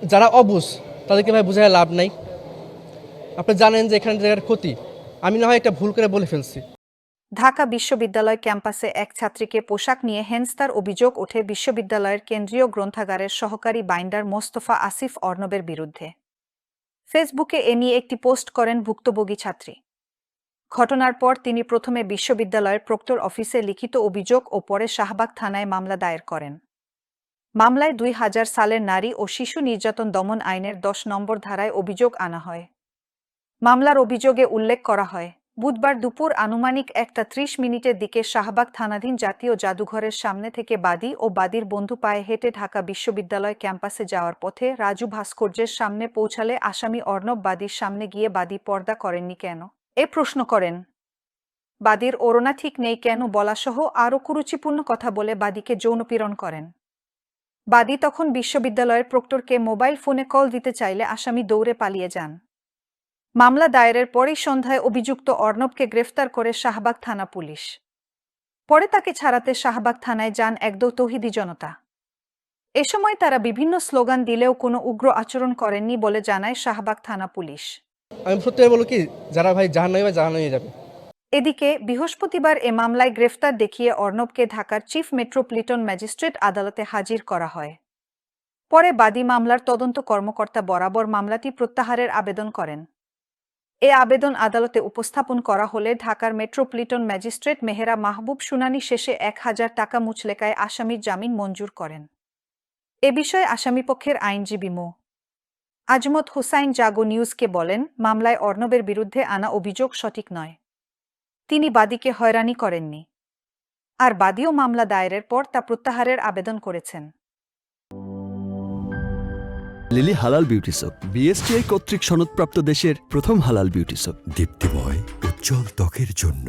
যারা অবুঝ তাদেরকে ভাই বোঝায় লাভ নাই। আপনি জানেন যে এখানে জায়গার ক্ষতি, আমি না হয় একটা ভুল করে বলে ফেলছি। ঢাকা বিশ্ববিদ্যালয় ক্যাম্পাসে এক ছাত্রীকে পোশাক নিয়ে হেনস্তার অভিযোগ ওঠে বিশ্ববিদ্যালয়ের কেন্দ্রীয় গ্রন্থাগারের সহকারী বাইন্ডার মোস্তফা আসিফ অর্ণবের বিরুদ্ধে। ফেসবুকে এ নিয়ে একটি পোস্ট করেন ভুক্তভোগী ছাত্রী। ঘটনার পর তিনি প্রথমে বিশ্ববিদ্যালয়ের প্রক্টর অফিসে লিখিত অভিযোগ ও পরে শাহবাগ থানায় মামলা দায়ের করেন। মামলায় ২০০০ সালের নারী ও শিশু নির্যাতন দমন আইনের ১০ নম্বর ধারায় অভিযোগ আনা হয়। মামলার অভিযোগে উল্লেখ করা হয়, বুধবার দুপুর আনুমানিক ১টা ৩০ মিনিটের দিকে শাহবাগ থানাধীন জাতীয় জাদুঘরের সামনে থেকে বাদী ও বাদীর বন্ধু পায়ে হেঁটে ঢাকা বিশ্ববিদ্যালয় ক্যাম্পাসে যাওয়ার পথে রাজু ভাস্কর্যের সামনে পৌঁছালে আসামি অর্ণব বাদীর সামনে গিয়ে বাদী পর্দা করেননি কেন এ প্রশ্ন করেন। বাদীর ওড়না ঠিক নেই কেন বলাসহ আরও কুরুচিপূর্ণ কথা বলে বাদীকে যৌনপীড়ন করেন। বাদী তখন বিশ্ববিদ্যালয়ের প্রক্টরকে মোবাইল ফোনে কল দিতে চাইলে আসামি দৌড়ে পালিয়ে যান। মামলা দায়েরের পরেই সন্ধ্যায় অভিযুক্ত অর্ণবকে গ্রেফতার করে শাহবাগ থানা পুলিশ। পরে তাকে ছাড়াতে শাহবাগ থানায় যান একদল তৌহিদি জনতা। এ সময় তারা বিভিন্ন স্লোগান দিলেও কোনো উগ্র আচরণ করেননি বলে জানায় শাহবাগ থানা পুলিশ। আমি সত্যি বলো কি, যারা ভাই জাহান্নামে বা জাহান্নামে যাবে। এদিকে বৃহস্পতিবার এ মামলায় গ্রেফতার দেখিয়ে অর্ণবকে ঢাকার চিফ মেট্রোপলিটন ম্যাজিস্ট্রেট আদালতে হাজির করা হয়। পরে বাদী মামলার তদন্ত কর্মকর্তা বরাবর মামলাটি প্রত্যাহারের আবেদন করেন। এ আবেদন আদালতে উপস্থাপন করা হলে ঢাকার মেট্রোপলিটন ম্যাজিস্ট্রেট মেহেরা মাহবুব শুনানি শেষে ১,০০০ টাকা মুচলেকায় আসামির জামিন মঞ্জুর করেন। এ বিষয়ে আসামিপক্ষের আইনজীবী মো. আজমত হোসাইন জাগো নিউজকে বলেন, মামলায় অর্ণবের বিরুদ্ধে আনা অভিযোগ সঠিক নয়। তিনি বাদীকে হয়রানি করেননি। আর বাদীও মামলা দায়েরের পর তা প্রত্যাহারের আবেদন করেছেন। লিলি হালাল বিউটি সোপ, বিএসটিআই কর্তৃক সনদপ্রাপ্ত দেশের প্রথম হালাল বিউটি সোপ। দীপ্তিময় উজ্জ্বল ত্বকের জন্য।